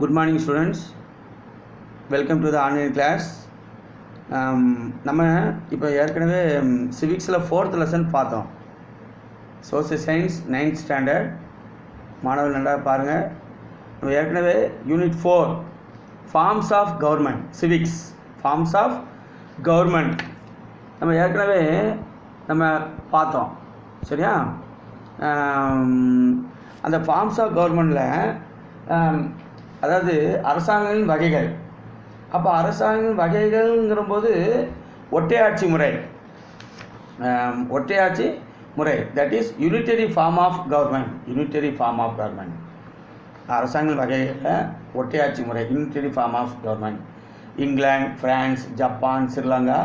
Good morning students. Welcome to the online class. நம்ம இப்போ ஏற்கனவே சிவிக்ஸில் 4th லெசன் பார்த்தோம். சோசியல் சயின்ஸ் 9th ஸ்டாண்டர்ட் மாணவர்கள் நல்லா பாருங்கள். நம்ம ஏற்கனவே unit 4 forms of government, civics forms of government நம்ம ஏற்கனவே பார்த்தோம். சரியா? அந்த ஃபார்ம்ஸ் ஆஃப் கவர்மெண்ட்டில் அதாவது அரசாங்கங்களின் வகைகள். அப்போ அரசாங்கங்களின் வகைகள்ங்கிறபோது ஒற்றையாட்சி முறை that is unitary form of government. அரசாங்க வகைகளில் ஒற்றையாட்சி முறை unitary form of government. England, France, Japan, Sri Lanka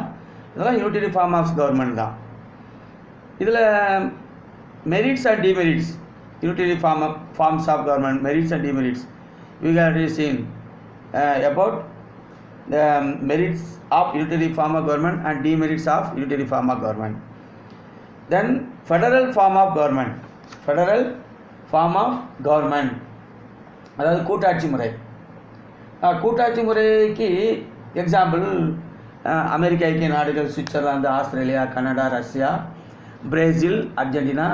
இதெல்லாம் யூனிட்டரி ஃபார்ம் ஆஃப் கவர்மெண்ட் தான். இதில் merits and demerits, unitary forms of government, merits and demerits. We have already seen about the merits of unitary form of government and demerits of unitary form of government. Then federal form of government. அதாவது கூட்டாட்சி முறை. கூட்டாட்சி முறைக்கு example அமெரிக்க ஐக்கிய நாடுகள், Switzerland, Australia, Canada, Russia, Brazil, Argentina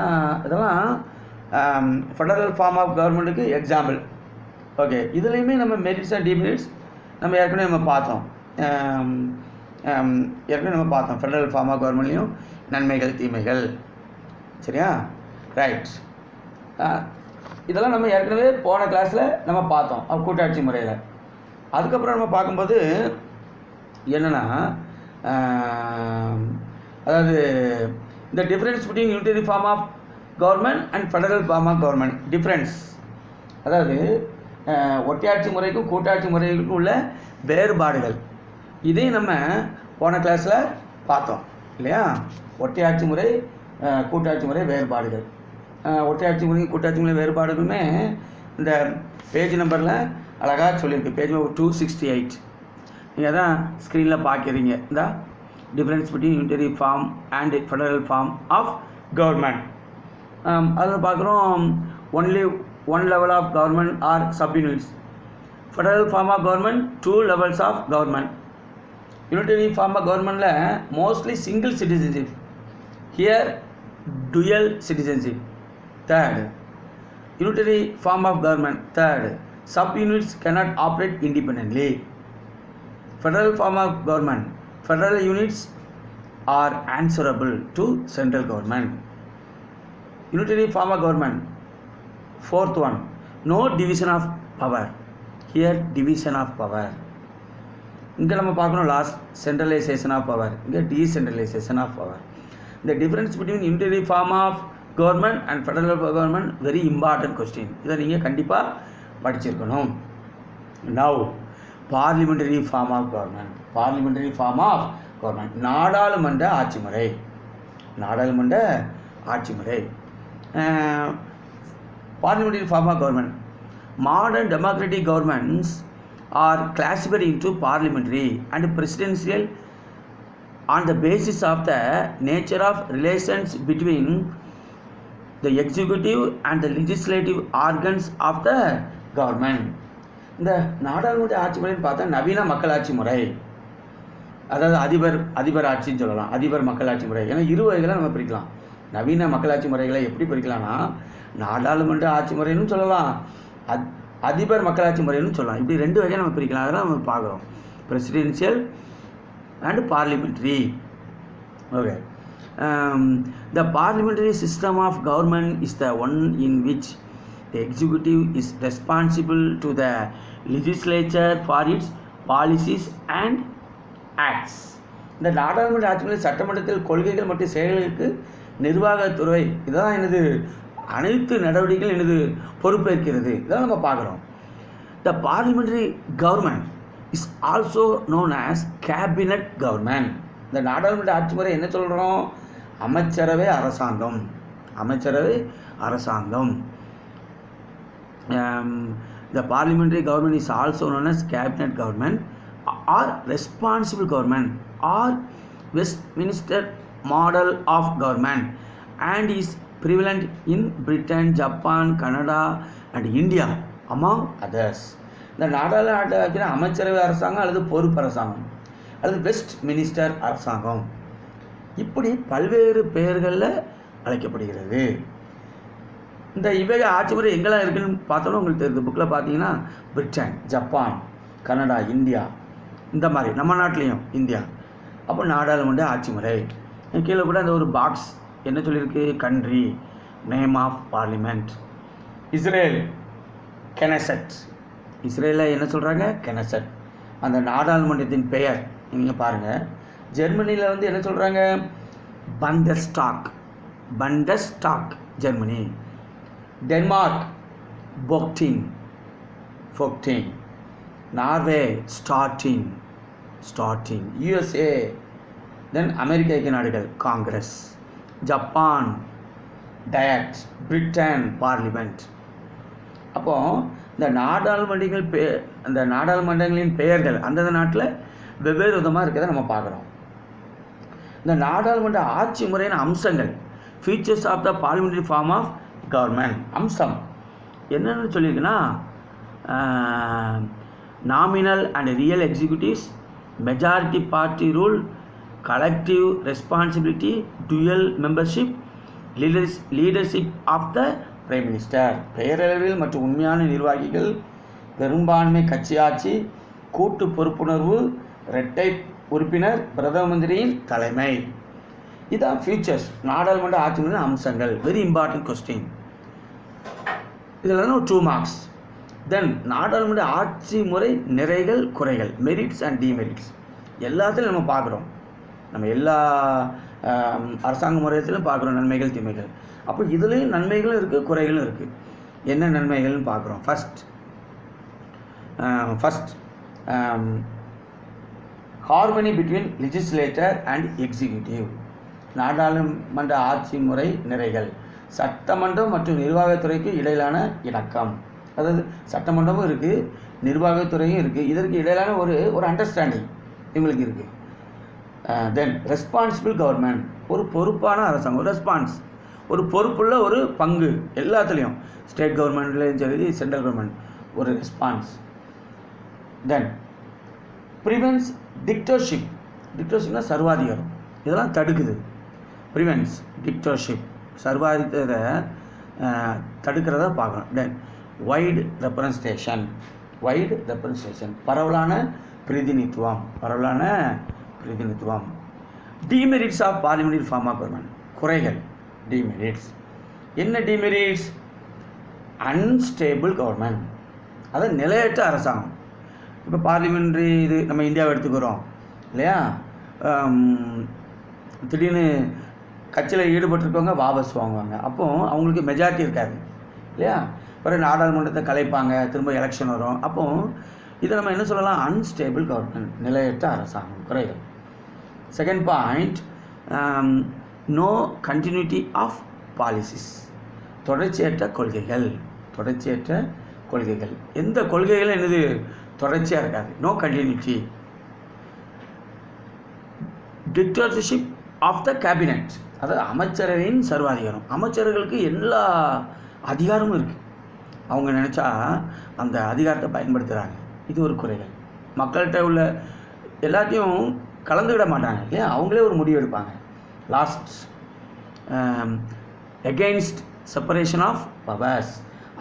இதெல்லாம் federal form of கவர்மெண்ட்டுக்கு example. Okay, இதுலேயுமே நம்ம மெரிட்ஸ் அண்ட் டிமெரிட்ஸ் நம்ம ஏற்கனவே பார்த்தோம். ஃபெடரல் ஃபார்ம் ஆஃப் கவர்மெண்ட்லேயும் நன்மைகள், தீமைகள். சரியா? ரைட். இதெல்லாம் நம்ம ஏற்கனவே போன கிளாஸில் நம்ம பார்த்தோம் கூட்டாட்சி முறையில். அதுக்கப்புறம் நம்ம பார்க்கும்போது என்னென்னா, அதாவது இந்த difference between unitary form of government and federal form of government difference. அதாவது ஒற்றையாட்சி முறைக்கும் கூட்டாட்சி முறைக்கும் உள்ள வேறுபாடுகள். இதையும் நம்ம போன கிளாஸில் பார்த்தோம் இல்லையா? ஒற்றையாட்சி முறை, கூட்டாட்சி முறை வேறுபாடுகள். ஒற்றையாட்சி முறையும் கூட்டாட்சி முறை வேறுபாடுகளுமே இந்த பேஜ் நம்பரில் அழகாக சொல்லியிருக்கு. பேஜ் நம்பர் 268 நீங்கள் தான் ஸ்க்ரீனில் பார்க்குறீங்க. இந்த difference between unitary form and federal form of government. அதில் பார்க்குறோம் only one level of government or sub-units. Federal form of government, 2 levels of government. Unitary form of government la mostly single citizenship. Here dual citizenship. Third, unitary form of government. Third, sub-units cannot operate independently. Federal form of government, federal units are answerable to central government. Unitary form of government, fourth one, no division of power. Here division of power. இங்கே நம்ம பார்க்கணும் last centralisation of power, இங்கே decentralisation of power. இந்த difference between unitary form of government and federal government very important question. இதை நீங்கள் கண்டிப்பாக படிச்சிருக்கணும். Now parliamentary form of government. நாடாளுமன்ற ஆட்சி முறை. Parliamentary form of government. Modern democratic governments are classified into parliamentary and presidential on the basis of the nature of relations between the executive and the legislative organs of the government. இந்த நாடாளுமன்ற ஆட்சி முறைன்னு பார்த்தா நவீன மக்களாட்சி முறை, அதாவது அதிபர் ஆட்சின்னு சொல்லலாம், அதிபர் மக்களாட்சி முறை. ஏன்னா இரு வகைகளை நம்ம பிரிக்கலாம். நவீன மக்களாட்சி முறைகளை எப்படி பிரிக்கலாம்னா, நாடாளுமன்ற ஆட்சி முறைன்னு சொல்லலாம், அதிபர் மக்களாட்சி முறைன்னு சொல்லலாம். இப்படி 2 வகையை நம்ம பிரிக்கலாம். அதெல்லாம் நம்ம பார்க்குறோம், presidential and parliamentary. Okay, the parliamentary system of government is the one in which the executive is responsible to the legislature for its policies and acts. இந்த நாடாளுமன்ற ஆட்சி முறை சட்டமன்றத்தில் கொள்கைகள் மற்றும் செயல்களுக்கு நிர்வாகத்துறை இதுதான் எனது அனைத்து நடவடிக்கைகள் எனது பொறுப்பேற்கிறது. இதெல்லாம் நம்ம பார்க்குறோம். The parliamentary government is also known as cabinet government. இந்த நாடாளுமன்ற ஆட்சி முறை என்ன சொல்கிறோம்? அமைச்சரவை அரசாங்கம். The parliamentary government is also known as cabinet government or responsible government or Westminster model of government and is prevalent in Britain, Japan, Canada and India among others. இந்த நாடாளுமன்ற ஆட்சினா அமைச்சரவை அரசாங்கம் அல்லது பொறுப்பு அரசாங்கம் அல்லது வெஸ்ட் மினிஸ்டர் அரசாங்கம், இப்படி பல்வேறு பெயர்களில் அழைக்கப்படுகிறது. இந்த இவைய ஆட்சி முறை எங்கெல்லாம் இருக்குன்னு பார்த்தோன்னா உங்களுக்கு தெரியுது. புக்கில் பார்த்தீங்கன்னா பிரிட்டன், ஜப்பான், கனடா, இந்தியா, இந்த மாதிரி நம்ம நாட்டிலையும் இந்தியா. அப்போ நாடாளுமன்ற ஆட்சி முறை. கீழே கூட அந்த ஒரு பாக்ஸ் என்ன சொல்லியிருக்கு, country, name of parliament. Israel Knesset, இஸ்ரேலில் என்ன சொல்கிறாங்க, கெனசட், அந்த நாடாளுமன்றத்தின் பெயர் நீங்கள் பாருங்கள். ஜெர்மனியில் வந்து என்ன சொல்கிறாங்க, Bundestag, Bundestag Germany. Denmark Folketing, Folketing. Norway Storting, Storting. USA, தென் அமெரிக்க ஐக்கிய நாடுகள் Congress. Japan diet, Britain parliament. அப்போது இந்த நாடாளுமன்றங்கள் அந்த நாடாளுமன்றங்களின் பெயர்கள் அந்தந்த நாட்டில் வெவ்வேறு விதமாக இருக்கிறத நம்ம பார்க்குறோம். இந்த நாடாளுமன்ற ஆட்சி முறையின் அம்சங்கள், features of the parliamentary form of government. அம்சம் என்னென்னு சொல்லியிருக்குன்னா, nominal and real executives, majority party rule, collective responsibility, dual membership, leadership of the prime minister. பெயரளவில் மற்றும் உண்மையான நிர்வாகிகள், பெரும்பான்மை கட்சியாட்சி, கூட்டு பொறுப்புணர்வு, இரட்டை உறுப்பினர், பிரதம மந்திரியின் தலைமை. இதுதான் ஃபியூச்சர்ஸ் நாடாளுமன்ற ஆட்சி முறையின் அம்சங்கள். Very important question. இதில் ஒரு 2 மார்க்ஸ். தென் நாடாளுமன்ற ஆட்சி முறை நிறைகள் குறைகள், மெரிட்ஸ் அண்ட் டிமெரிட்ஸ் எல்லாத்துலையும் நம்ம பார்க்குறோம். நம்ம எல்லா அரசாங்க முறையத்திலும் பார்க்குறோம் நன்மைகள் தீமைகள். அப்போ இதுலேயும் நன்மைகளும் இருக்குது குறைகளும் இருக்குது. என்ன நன்மைகள்னு பார்க்குறோம். First harmony between legislator and executive. நாடாளுமன்ற ஆட்சி முறை நிறைகள், சட்டமன்றம் மற்றும் நிர்வாகத்துறைக்கு இடையிலான இணக்கம். அதாவது சட்டமன்றமும் இருக்குது, நிர்வாகத்துறையும் இருக்குது, இதற்கு இடையிலான ஒரு அண்டர்ஸ்டாண்டிங் இவங்களுக்கு இருக்குது. தென் ரெஸ்பான்சிபிள் கவர்மெண்ட், ஒரு பொறுப்பான அரசாங்கம். ரெஸ்பான்ஸ், ஒரு பொறுப்புள்ள ஒரு பங்கு எல்லாத்துலேயும், ஸ்டேட் கவர்மெண்ட்லேயும் சரி சென்ட்ரல் கவர்மெண்ட், ஒரு ரெஸ்பான்ஸ். தென் ப்ரிவென்ஸ் டிக்டேட்டர்ஷிப், டிக்டேட்டர்ஷிப்னா சர்வாதிகாரம், இதெல்லாம் தடுக்குது. ப்ரிவென்ஸ் டிக்டேட்டர்ஷிப், சர்வாதிகாரத்தை தடுக்கிறத பார்க்கணும். Then wide representation, wide representation, பரவலான பிரதிநிதித்துவம், பரவலான பிரதிநிதித்துவம். Demerits of parliamentary form of government, குறைகள், டிமெரிட்ஸ். என்ன டிமெரிட்ஸ்? அன்ஸ்டேபிள் கவர்மெண்ட், அதாவது நிலையற்ற அரசாங்கம். இப்போ பார்லிமெண்ட்ரி இது நம்ம இந்தியாவை எடுத்துக்கிறோம் இல்லையா, திடீர்னு கட்சியில் ஈடுபட்டிருக்கவங்க வாபஸ் வாங்குவாங்க, அப்போது அவங்களுக்கு மெஜாரிட்டி இருக்காது இல்லையா. பிறகு நாடாளுமன்றத்தை கலைப்பாங்க, திரும்ப எலெக்ஷன் வரும். அப்போது இதை நம்ம என்ன சொல்லலாம், அன்ஸ்டேபிள் கவர்மெண்ட், நிலையற்ற அரசாங்கம், குறைகள். Second point, no continuity of policies, தொடர்ச்சியற்ற கொள்கைகள், தொடர்ச்சியற்ற கொள்கைகள். எந்த கொள்கைகளும் என்னது தொடர்ச்சியாக இருக்காது, no continuity. Dictatorship of the cabinet, அதாவது அமைச்சரவையின் சர்வாதிகாரம். அமைச்சர்களுக்கு எல்லா அதிகாரமும் இருக்குது, அவங்க நினச்சா அந்த அதிகாரத்தை பயன்படுத்துகிறாங்க, இது ஒரு குறைகள். மக்கள்கிட்ட உள்ள எல்லாத்தையும் கலந்துவிட மாட்டாங்க இல்லையா, அவங்களே ஒரு முடிவு எடுப்பாங்க. Last, against separation of powers,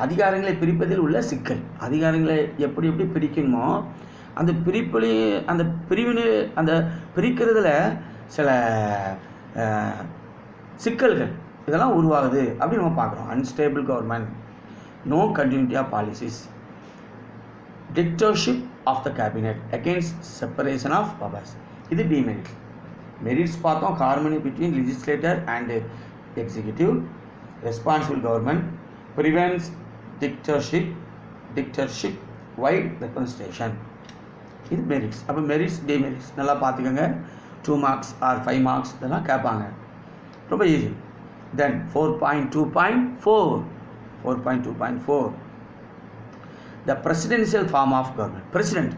அதிகாரங்களை பிரிப்பதில் உள்ள சிக்கல். அதிகாரங்களை எப்படி எப்படி பிரிக்கணுமோ அந்த பிரிப்புலேயும் அந்த பிரிக்கிறதுல சில சிக்கல்கள் இதெல்லாம் உருவாகுது அப்படின்னு நம்ம பார்க்குறோம். Unstable government, no continuity of policies, dictatorship of the cabinet, against separation of powers. இது டிமெரிட்ஸ். மெரிட்ஸ் பார்த்தோம், harmony between legislator and executive, responsible government, prevents dictatorship, wide representation. இது மெரிட்ஸ். அப்போ மெரிட்ஸ் டிமெரிட்ஸ் நல்லா பார்த்துக்கோங்க. 2 மார்க்ஸ் ஆர் 5 மார்க்ஸ் இதெல்லாம் கேட்பாங்க, ரொம்ப easy. Then 4.2.4 the presidential form of government. President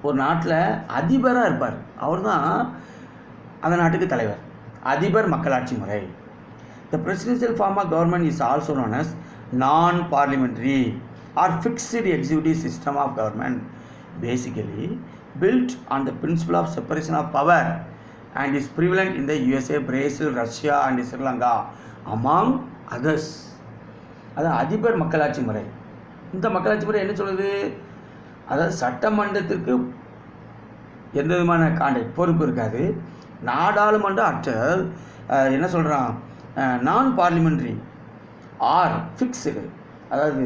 ஒரு நாட்டில் அதிபராக இருப்பார், அவர் தான் அந்த நாட்டுக்கு தலைவர். அதிபர் மக்களாட்சி முறை. The presidential form of government is also known as non parliamentary. or fixed executive system of government, basically built on the principle of separation of power and is prevalent in the USA, Brazil, Russia and Sri Lanka among others. அதான் அதிபர் மக்களாட்சி முறை. இந்த மக்களாட்சி முறை என்ன சொல்லுது? அதாவது சட்டமன்றத்திற்கு எந்த விதமான பொறுப்பு இருக்காது. நாடாளுமன்ற ஆற்றல் என்ன சொல்கிறான், நான் பார்லிமெண்ட்ரி ஆர் ஃபிக்ஸ்டு, அதாவது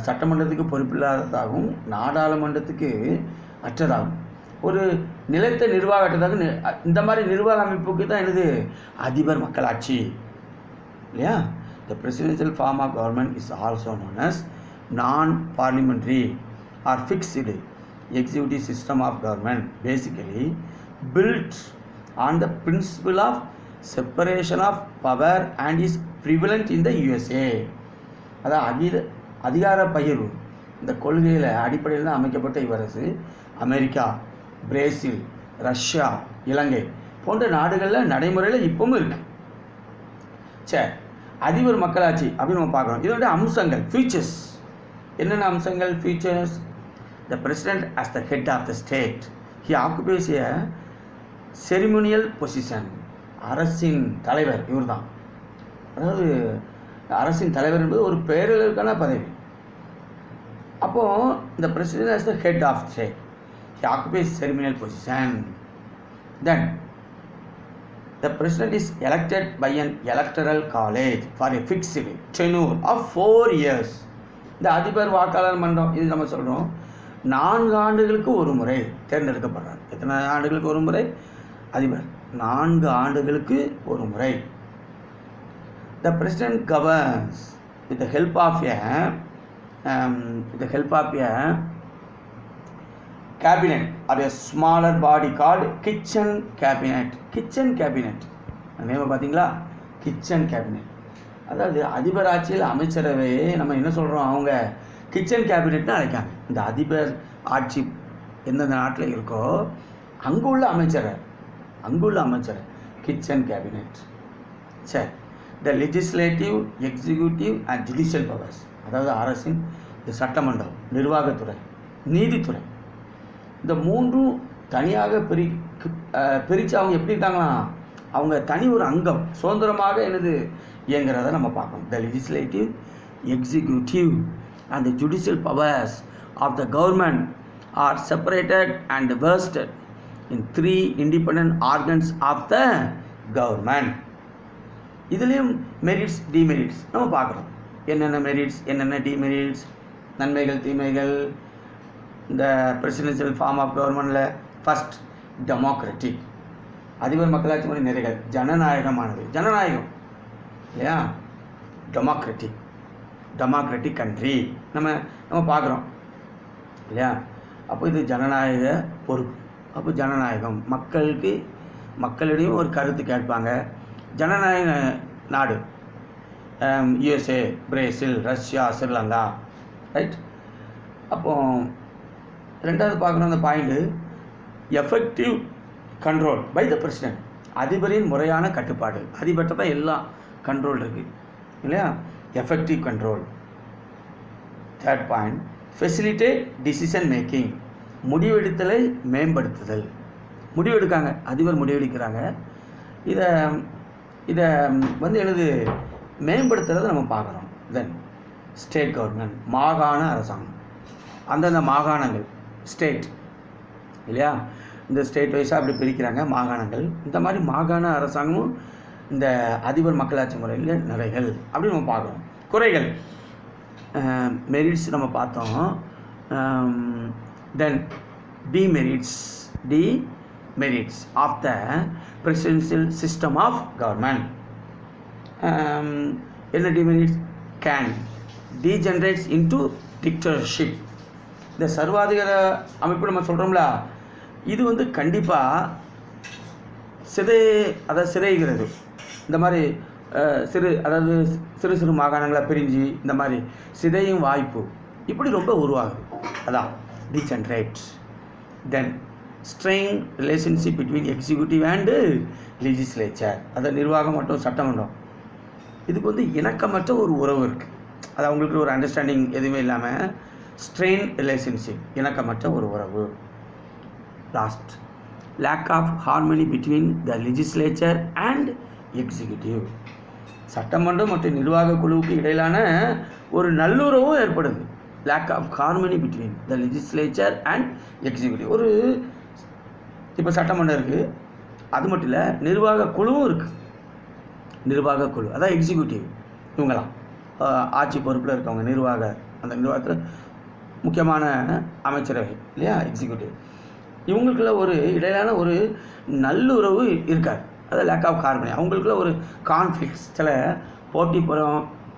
சட்டமன்றத்துக்கு பொறுப்பில்லாததாகவும் நாடாளுமன்றத்துக்கு அற்றதாகும், ஒரு நிலைத்த நிர்வாக அற்றதாக, இந்த மாதிரி நிர்வாக அமைப்புக்கு தான் என்னது அதிபர் மக்களாட்சி இல்லையா? The presidential form of government is also known as non-parliamentary or fixed executive system of government, basically built on the principle of separation of power and is prevalent in the USA. அதாவது அதிகார பகிர்வு இந்த கொள்கையில் அடிப்படையில் தான் அமைக்கப்பட்ட இவ்வரசு America, Brazil, Russia, இலங்கை போன்ற நாடுகளில் நடைமுறையில் இப்பவும் இருக்கு. சரி, அதிபர் மக்களாட்சி அப்படின்னு நம்ம பார்க்குறோம். இதோட அம்சங்கள், ஃபீச்சர்ஸ் என்னென்ன அம்சங்கள்? Features: the president as the head of the state, he occupies a ceremonial position. அரசின் தலைவர் இவர் தான். அதாவது அரசின் தலைவர் என்பது ஒரு பேரளவுக்கான பதவி. அப்போது இந்த president as the head of state, he occupies ceremonial position. Then the president is elected by an electoral college for a fixed tenure of 4 years. இந்த அதிபர் வாக்காளர் மன்றம் இது நம்ம சொல்கிறோம் 4 ஆண்டுகளுக்கு ஒரு முறை தேர்ந்தெடுக்கப்படுறார். எத்தனை ஆண்டுகளுக்கு ஒரு முறை? அதிபர் 4 ஆண்டுகளுக்கு ஒரு முறை. The president governs with the help of a cabinet or a smaller body called kitchen cabinet. kitchen cabinet நேம பார்த்தீங்களா? Kitchen cabinet. அதாவது அதிபர் ஆட்சியில் அமைச்சரவையே நம்ம என்ன சொல்கிறோம், அவங்க கிச்சன் கேபினெட்னு அழைக்காங்க. இந்த அதிபர் ஆட்சி எந்தெந்த நாட்டில் இருக்கோ அங்குள்ள அமைச்சரை கிச்சன் கேபினெட். சரி, த legislative, executive and judicial powers, அதாவது அரசின் சட்டமன்றம், நிர்வாகத்துறை, நீதித்துறை, இந்த மூன்றும் தனியாக பிரித்து அவங்க எப்படி இருக்காங்கன்னா அவங்க தனி ஒரு அங்கம் சுதந்திரமாக இயங்குறத நம்ம பார்க்கணும். The legislative, executive and the judicial powers of the government are separated and vested in 3 independent organs of the government. இதுலேயும் மெரிட்ஸ், டிமெரிட்ஸ் நம்ம பார்க்குறோம். என்னென்ன மெரிட்ஸ், என்னென்ன டிமெரிட்ஸ், நன்மைகள், தீமைகள். இந்த பிரசிடென்ஷியல் ஃபார்ம் ஆஃப் கவர்மெண்டில் ஃபஸ்ட் டெமோக்ராட்டிக், அதிபர் மக்களாட்சி முறை நிறைகள், ஜனநாயகமானது, ஜனநாயகம் இல்லையா? டெமோக்ராட்டிக் கண்ட்ரி நம்ம பார்க்குறோம் இல்லையா? அப்போ இது ஜனநாயக பொறுப்பு. அப்போ ஜனநாயகம், மக்களிடையும் ஒரு கருத்து கேட்பாங்க. ஜனநாயக நாடு USA, Brazil, Russia, Sri Lanka, right? அப்போது ரெண்டாவது பார்க்குறோம் அந்த point, effective control by the president, அதிபரின் முறையான கட்டுப்பாடு. அதிபர்கிட்ட தான் எல்லாம் கண்ட்ரோல் இருக்குது இல்லையா? Effective control. Third point, facilitate decision making, முடிவெடுத்தலை மேம்படுத்துதல். முடிவெடுக்காங்க, அதிபர் முடிவெடுக்கிறாங்க. இதை மேம்படுத்துறதை நம்ம பார்க்குறோம். தென் ஸ்டேட் கவர்மெண்ட், மாகாண அரசாங்கம், அந்தந்த மாகாணங்கள், ஸ்டேட் இல்லையா? இந்த ஸ்டேட் வைஸாக அப்படி பிரிக்கிறாங்க மாகாணங்கள். இந்த மாதிரி மாகாண அரசாங்கமும் இந்த அதிபர் மக்களாட்சி முறையில் நிறைகள் அப்படி நம்ம பார்க்குறோம். குறைகள், மெரிட்ஸ் நம்ம பார்த்தோம். Then demerits of the presidential system of government. என்ன demerits? Can degenerates into dictatorship. இந்த சர்வாதிகார அமைப்பு நம்ம சொல்கிறோம்ல, இது கண்டிப்பாக சிதைகிறது. இந்த மாதிரி சிறு சிறு மாகாணங்களை பிரிஞ்சு இந்த மாதிரி சிதையும் வாய்ப்பு இப்படி ரொம்ப உருவாகுது. அதான் degenerate. Then strain relationship between executive and legislature, அதாவது நிர்வாகம் மற்றும் சட்டமன்றம். இதுக்கு இணக்கமற்ற ஒரு உறவு இருக்குது. அது அவங்களுக்கு ஒரு அண்டர்ஸ்டாண்டிங் எதுவுமே இல்லாமல் ஸ்ட்ரெயின் ரிலேஷன்ஷிப், இணக்கமற்ற ஒரு உறவு. Last, lack of harmony between the legislature and executive. சட்டமன்றம் மற்றும் நிர்வாக குழுவுக்கு இடையிலான ஒரு நல்லுறவும் ஏற்படுது. Lack of harmony between the legislature and executive. ஒரு இப்போ சட்டமன்றம் இருக்குது, அது மட்டும் இல்லை, நிர்வாக குழுவும் இருக்குது. நிர்வாக குழு அதான் எக்ஸிக்யூட்டிவ், இவங்களாம் ஆட்சி பொறுப்பில் இருக்கவங்க, அந்த நிர்வாகத்தில் முக்கியமான அமைச்சரவை இல்லையா, எக்ஸிக்யூட்டிவ். இவங்களுக்குள்ள ஒரு இடையிலான ஒரு நல்லுறவு இருக்காது. அது லேக் ஆஃப் ஹார்மனி. அவங்களுக்குள்ள ஒரு கான்ஃப்ளிக்ஸ், சில போட்டி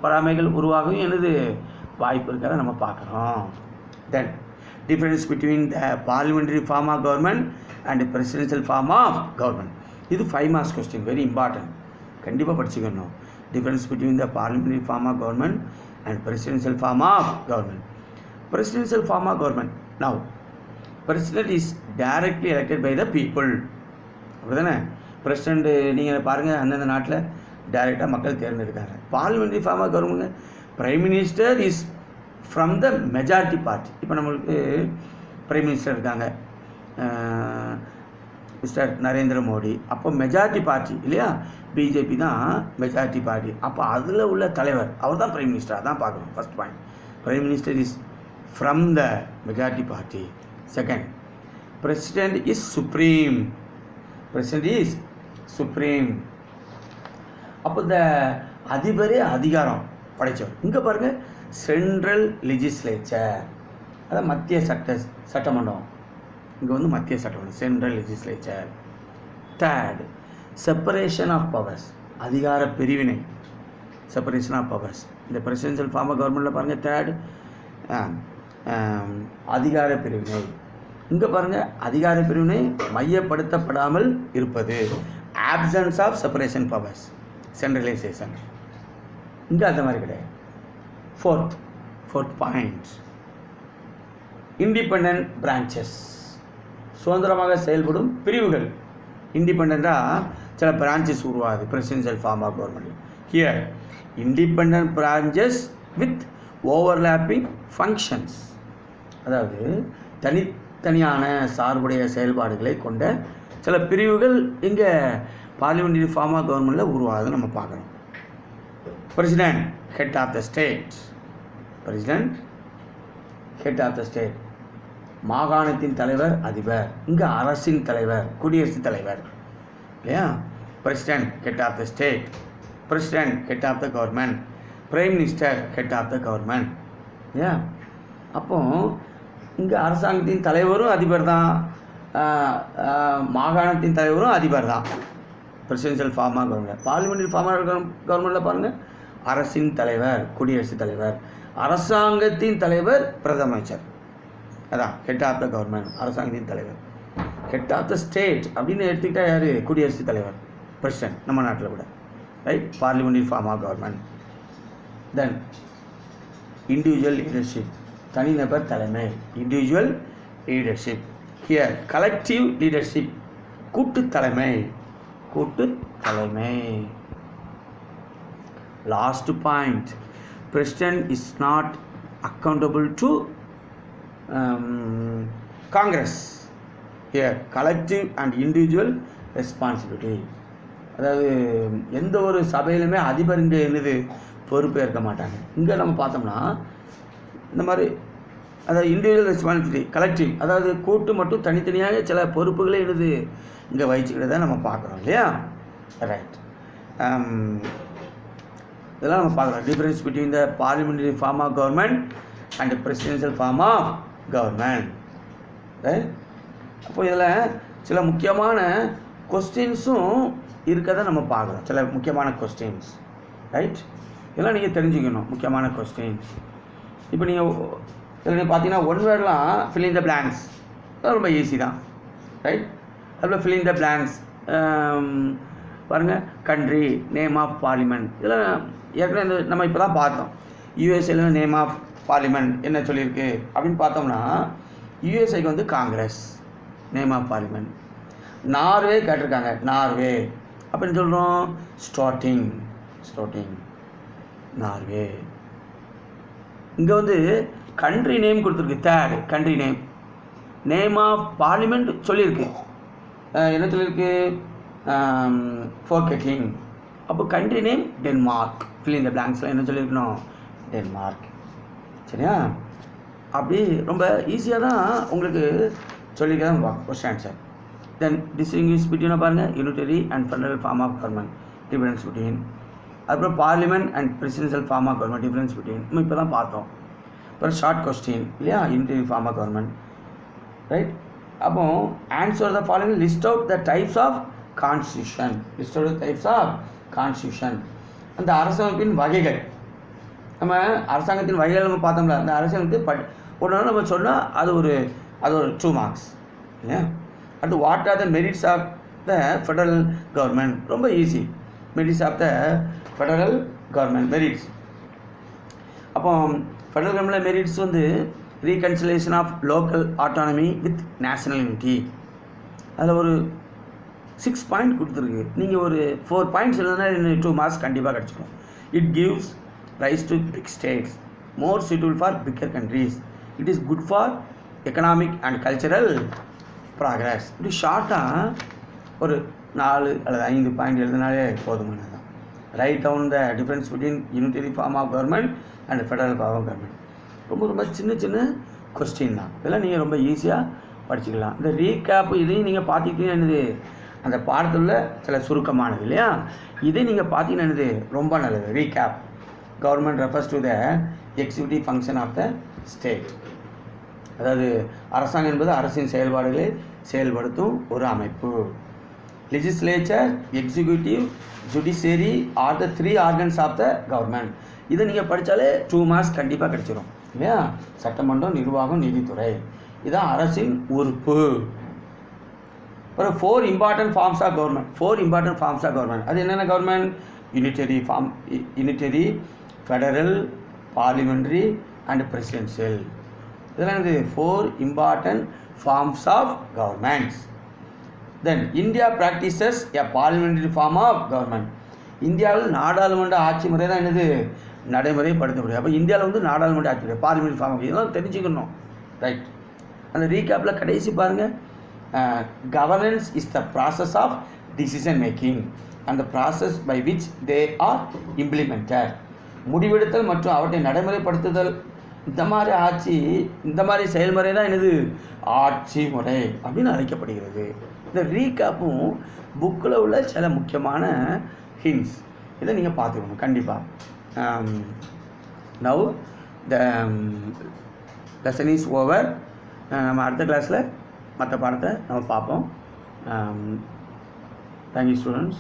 பொறாமைகள் உருவாகவும் எனது வாய்ப்பு இருக்கிறத நம்ம பார்க்குறோம். Then difference between the parliamentary form of government and presidential form of government. இது 5 மார்க்ஸ் கொஸ்டின், வெரி இம்பார்ட்டன்ட், கண்டிப்பாக படிச்சுக்கணும். Difference between the parliamentary form of government and presidential form of government. Presidential form of government, now president is directly elected by the people, அப்படி தானே? President நீங்கள் பாருங்கள், அந்தந்த நாட்டில் டைரெக்டாக மக்கள் தேர்ந்தெடுக்காங்க. Parliamentary form of government, prime minister is from the majority party. இப்போ நம்மளுக்கு பிரைம் மினிஸ்டர் இருக்காங்க, மிஸ்டர் நரேந்திர மோடி. அப்போ மெஜாரிட்டி பார்ட்டி இல்லையா, பிஜேபி தான் மெஜாரிட்டி பார்ட்டி. அப்போ அதில் உள்ள தலைவர் அவர் தான் பிரைம் மினிஸ்டர். அதான் பார்க்கணும் first point. Prime minister is from the majority party. Second, president is supreme. President is supreme. அப்போ இந்த அதிபரே அதிகாரம் படைச்சவர். இங்கே பாருங்கள், சென்ட்ரல் லெஜிஸ்லேச்சர், அதான் மத்திய சட்டமன்றம். இங்கே வந்து மத்திய சட்டமன்றம், central legislature. Third, separation of powers, அதிகார பிரிவினை, செப்பரேஷன் ஆஃப் பவர்ஸ். இந்த பிரசிடென்ஷியல் ஃபார்ம் ஆஃப் கவர்மெண்ட்டில் பாருங்கள், தேர்ட் அதிகார பிரிவினை. இங்கே பாருங்கள், அதிகார பிரிவினை மையப்படுத்தப்படாமல் இருப்பது, absence of separation powers, centralisation. இங்கே அந்த மாதிரி கிடையாது. ஃபோர்த் பாயிண்ட், இண்டிபெண்டன்ட் பிரான்ச்சஸ், சுதந்திரமாக செயல்படும் பிரிவுகள். இண்டிபெண்ட்டாக சில பிரான்ச்சஸ் உருவாகுது presidential form of government. Here independent branches with overlapping functions, அதாவது தனித்தனியான சார்புடைய செயல்பாடுகளை கொண்ட சில பிரிவுகள் இங்கே பார்லிமெண்டரி ஃபார்ம் ஆஃப் கவர்மெண்ட்டில் உருவாகுது நம்ம பார்க்குறோம். President head of the state, president head of the state, மாகாணத்தின் தலைவர் அதிபர். இங்கே அரசின் தலைவர் குடியரசுத் தலைவர் இல்லையா. President head of the state, president head of the government, prime minister head of the government இல்லையா. அப்போ இங்கே அரசாங்கத்தின் தலைவரும் அதிபர் தான், மாகாணத்தின் தலைவரும் அதிபர் தான். Presidential form of government. Parliamentary form of கவர்மெண்ட்டில் பாருங்கள், அரசின் தலைவர் குடியரசுத் தலைவர், அரசாங்கத்தின் தலைவர் பிரதம அமைச்சர், அதான் ஹெட் ஆஃப் த கவர்மெண்ட், அரசாங்கத்தின் தலைவர். ஹெட் ஆஃப் த ஸ்டேட் அப்படின்னு எடுத்துக்கிட்டால் யார்? குடியரசுத் தலைவர், பிரசிடென்ட், நம்ம நாட்டில் கூட, right. Parliamentary form of government. Then individual leadership, தனிநபர் தலைமை, individual leadership. Here collective leadership, கூட்டு தலைமை. Last point, president is not accountable to Congress. Here collective and individual responsibility, அதாவது எந்த ஒரு சபையிலுமே அதிபர் இங்கே என்னது பொறுப்பேற்க மாட்டாங்க. இங்கே நம்ம பார்த்தோம்னா இந்த மாதிரி, அதாவது இண்டிவிஜுவல் ரெஸ்பான்சிபிலிட்டி, கலெக்டிவ், அதாவது கூட்டு மட்டும் தனித்தனியாக சில பொறுப்புகளை என்னது இங்கே வகிச்சுக்கிட்டதை நம்ம பார்க்குறோம் இல்லையா, ரைட். இதெல்லாம் நம்ம பார்க்குறோம். Difference between the parliamentary form of government and presidential form of government, right. அப்போ இதில் சில முக்கியமான கொஸ்டின்ஸும் இருக்கதை நம்ம பார்க்குறோம், சில முக்கியமான கொஸ்டின்ஸ், ரைட். இதெல்லாம் நீங்கள் தெரிஞ்சுக்கணும், முக்கியமான கொஸ்டின்ஸ். இப்போ நீங்கள் இதில் பார்த்தீங்கன்னா ஒன் வேர்டெலாம் ஃபில்லிங் த பிளாங்க்ஸ், ரொம்ப ஈஸி தான், ரைட். அதில் ஃபில்லிங் த பிளாங்க்ஸ் பாருங்கள், கண்ட்ரி, நேம் ஆஃப் பார்லிமெண்ட், இதெல்லாம் ஏற்கனவே நம்ம இப்போ தான் பார்த்தோம். யூஎஸ்ஏல நேம் ஆஃப் பார்லிமெண்ட் என்ன சொல்லியிருக்கு அப்படின்னு பார்த்தோம்னா, யூஎஸ்ஏக்கு வந்து Congress name of parliament. Norway கேட்டிருக்காங்க, நார்வே அப்படின்னு சொல்கிறோம், ஸ்டார்டிங் நார்வே. இங்கே வந்து கண்ட்ரி நேம் கொடுத்துருக்கு. Third country name, name of parliament சொல்லியிருக்கு. என்ன சொல்லியிருக்கு? Folketing. அப்போ country name Denmark. Fill in the பிளாங்க்ஸ்லாம் என்ன சொல்லியிருக்கணும்? டென்மார்க். சரியா? அப்படி ரொம்ப ஈஸியாக தான் உங்களுக்கு சொல்லிக்கலாம் கொஸ்டின் ஆன்சர். தென் டிஸ்டிங்விஷ் பிட்வீனாக பாருங்கள், unitary and federal form of government, difference between. அப்புறம் parliament and presidential form of government, difference between. நம்ம இப்போ தான் பார்த்தோம். அப்புறம் ஷார்ட் கொஸ்டின் இல்லையா, unitary form of government, right. அப்போ answer the following, list out the types of constitution. List out the types of constitution. அந்த அரசமைப்பின் வகைகள், நம்ம அரசாங்கத்தின் வகைகள் நம்ம பார்த்தோம்ல, அந்த அரசியலுக்கு ஒன்று நம்ம சொன்னால் அது ஒரு 2 மார்க்ஸ் இல்லையா. அடுத்து what are the merits of the federal government. ரொம்ப easy. Merits of the federal government, merits. அப்போ ஃபெடரல் கவர்மெண்ட்டில் மெரிட்ஸ் வந்து reconciliation of local autonomy with national unity. அதில் ஒரு 6 பாயிண்ட் கொடுத்துருக்கு. நீங்கள் ஒரு 4 பாயிண்ட்ஸ் இல்லைன்னா 2 மார்க்ஸ் கண்டிப்பாக கிடச்சிடும். It gives rise to big states, more suitable for bigger countries. It is good for economic and cultural progress. இப்படி ஷார்ட்டாக ஒரு 4 அல்லது 5 பாயிண்ட் எழுதினாலே போதுமானது தான். Write down the difference between unitary form of government and federal form of government. ரொம்ப சின்ன question தான். இதெல்லாம் நீங்கள் ரொம்ப ஈஸியாக படிச்சுக்கலாம். இந்த ரீகேப் இதையும் நீங்கள் பார்த்துக்கிட்டீங்கன்னா என்னது, அந்த பாடத்தில் உள்ள சில சுருக்கமானது இல்லையா, இதை நீங்கள் பார்த்தீங்கன்னா என்னது ரொம்ப நல்லது. Recap. Government refers to the executive function of the state. அதாவது அரசாங்கம் என்பது அரசின் செயல்பாடுகளை செயல்படுத்தும் ஒரு அமைப்பு. Legislature, executive, judiciary are the 3 organs of the government. இதை நீங்கள் படித்தாலே 2 மார்க்ஸ் கண்டிப்பாக கிடைச்சிரும் இல்லையா. சட்டமன்றம், நிர்வாகம், நீதித்துறை, இதுதான் அரசின் உறுப்பு. அப்புறம் 4 important forms of government. 4 important forms of government. அது என்னென்ன government? Unitary, federal, parliamentary and presidential. இதெல்லாம் இது 4 important forms of governments. Then India practises a parliamentary form of government. இந்தியாவில் நாடாளுமன்ற ஆட்சி முறை தான் என்னது நடைமுறைப்படுத்தப்படுது. அப்போ இந்தியாவில் வந்து நாடாளுமன்ற ஆட்சி முறை, பார்லிமெண்ட் ஃபார்ம், இதெல்லாம் தெரிஞ்சுக்கணும், ரைட். அந்த ரீகேப்பில் கடைசி பாருங்கள், governance is the process of decision making and the process by which they are implemented. முடிவெடுத்தல் மற்றும் அவற்றை நடைமுறைப்படுத்துதல், இந்த மாதிரி ஆட்சி, இந்த மாதிரி செயல்முறை தான் என்னது ஆட்சி முறை அப்படின்னு அழைக்கப்படுகிறது. இந்த ரீகேப்பும் புக்கில் உள்ள சில முக்கியமான ஹிண்ட்ஸ், இதை நீங்கள் பார்த்துக்கணும் கண்டிப்பாக. Now the lesson is over. நம்ம அடுத்த கிளாஸில் மற்ற பாடத்தை நம்ம பார்ப்போம். Thank you students.